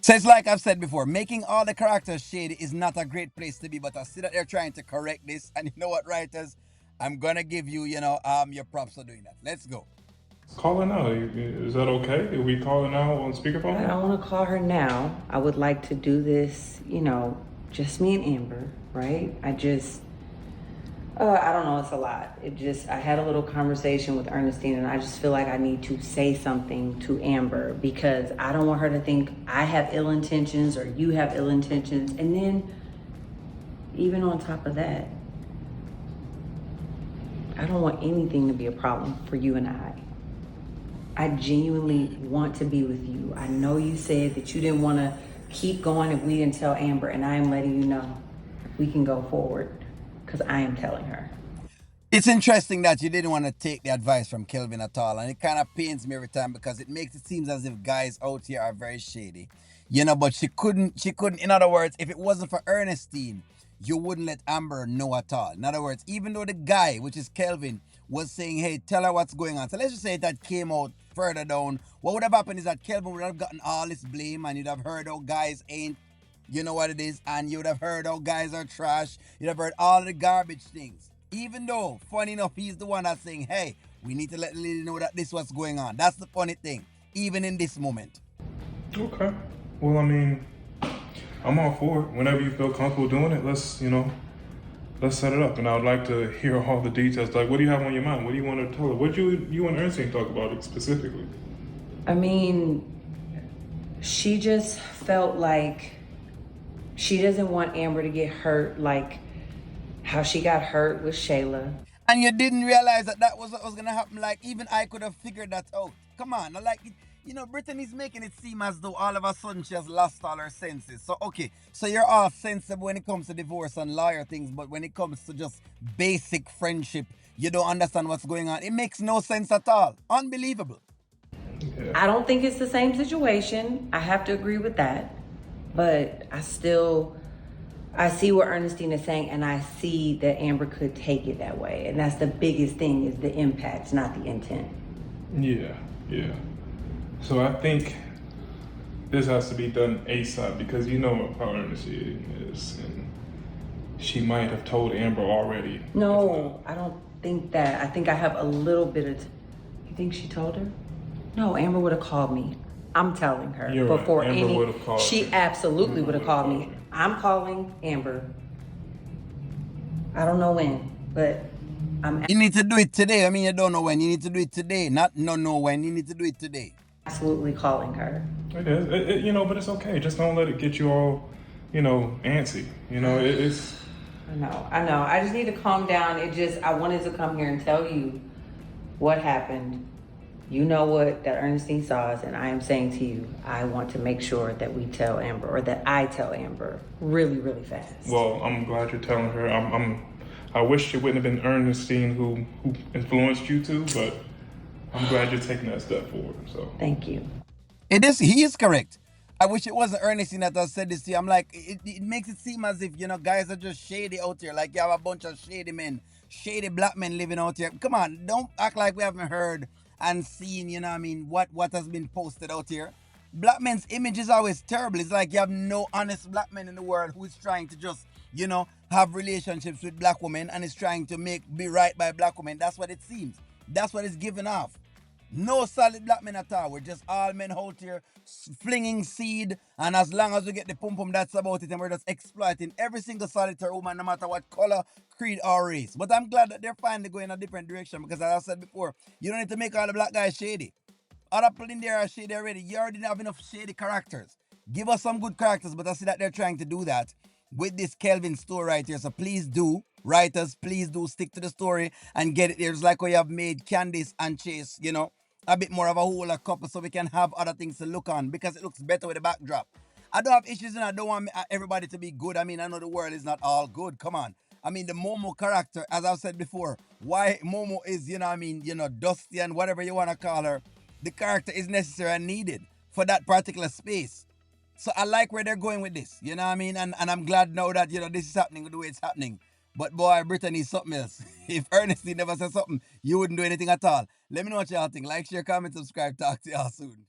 So it's like I've said before, making all the characters shady is not a great place to be, but I see that they're trying to correct this. And you know what, writers? I'm gonna give you, your props for doing that. Let's go. Calling out. Is that okay? Are we calling out on I speakerphone? don't want to call her now. I would like to do this, just me and Amber, right? I don't know, it's a lot. I had a little conversation with Ernestine, and I just feel like I need to say something to Amber because I don't want her to think I have ill intentions or you have ill intentions. And then, even on top of that, I don't want anything to be a problem for you and I. I genuinely want to be with you. I know you said that you didn't want to keep going if we didn't tell Amber, and I am letting you know we can go forward because I am telling her. It's interesting that you didn't want to take the advice from Kelvin at all, and it kind of pains me every time because it makes it seem as if guys out here are very shady, But she couldn't. In other words, if it wasn't for Ernestine, you wouldn't let Amber know at all. In other words, even though the guy, which is Kelvin, was saying, "Hey, tell her what's going on." So let's just say that came out further down. What would have happened is that Kelvin would have gotten all this blame, and you'd have heard how guys ain't. You know what it is, and you would have heard how guys are trash. You'd have heard all the garbage things. Even though, funny enough, he's the one that's saying, hey, we need to let the lady know that this was going on. That's the funny thing, even in this moment. Okay. Well, I mean, I'm all for it. Whenever you feel comfortable doing it, let's set it up. And I would like to hear all the details. Like, what do you have on your mind? What do you want to tell her? What do you and Ernestine talk about it specifically? I mean, she just felt like she doesn't want Amber to get hurt like how she got hurt with Shayla. And you didn't realize that that was what was going to happen. Like, even I could have figured that out. Come on. I like it. Brittany's making it seem as though all of a sudden she has lost all her senses. So, okay. So you're all sensible when it comes to divorce and lawyer things, but when it comes to just basic friendship, you don't understand what's going on. It makes no sense at all. Unbelievable. Yeah. I don't think it's the same situation. I have to agree with that. But I see what Ernestine is saying, and I see that Amber could take it that way. And that's the biggest thing is the impact, not the intent. Yeah. Yeah. So I think this has to be done ASAP because you know how Ernestine is, and she might have told Amber already. No, I don't think that. I think I have a little bit of. You think she told her? No, Amber would have called me. I'm telling her You're right. before Amber would have called She you. absolutely Amber would have would have called called me. you. I'm calling Amber. I don't know when, but I'm You need to do it today. I mean, you don't know when. You need to do it today. Not no when. You need to do it today. absolutely calling her. It is, but it's okay. Just don't let it get you all, antsy. It's I know. I just need to calm down. I wanted to come here and tell you what happened. You know what that Ernestine saw us, and I am saying to you, I want to make sure that we tell Amber, or that I tell Amber, really, really fast. well. I'm glad you're telling her. I wish it wouldn't have been Ernestine who influenced you to, but I'm glad you're taking that step forward. So Thank you. It is. He is correct. I wish it wasn't Ernestine that has said this to you. I'm like, it makes it seem as if, guys are just shady out here. Like you have a bunch of shady men, shady black men living out here. Come on, don't act like we haven't heard and seen, what I mean, what has been posted out here. Black men's image is always terrible. It's like you have no honest black men in the world who is trying to just, have relationships with black women and is trying to be right by black women. That's what it seems. That's what it's giving off. No solid black men at all. We're just all men out here flinging seed, and as long as we get the pum pum, that's about it. And we're just exploiting every single solitary woman, no matter what color, creed, or race. But I'm glad that they're finally going a different direction because, as I said before, you don't need to make all the black guys shady. Other people in there are shady already. You already have enough shady characters. Give us some good characters, but I see that they're trying to do that with this Kelvin story right here. So please do, writers, please do stick to the story and get it there. It's like how you have made Candice and Chase, a bit more of a whole couple so we can have other things to look on because it looks better with the backdrop. I don't have issues and I don't want everybody to be good. I mean, I know the world is not all good. Come on. I mean, the Momo character, as I've said before, why Momo is, Dusty and whatever you want to call her, the character is necessary and needed for that particular space. So I like where they're going with this, you know what I mean? And I'm glad now that, this is happening the way it's happening. But boy, Brittany is something else. If Ernestine never said something, you wouldn't do anything at all. Let me know what y'all think. Like, share, comment, subscribe. Talk to y'all soon.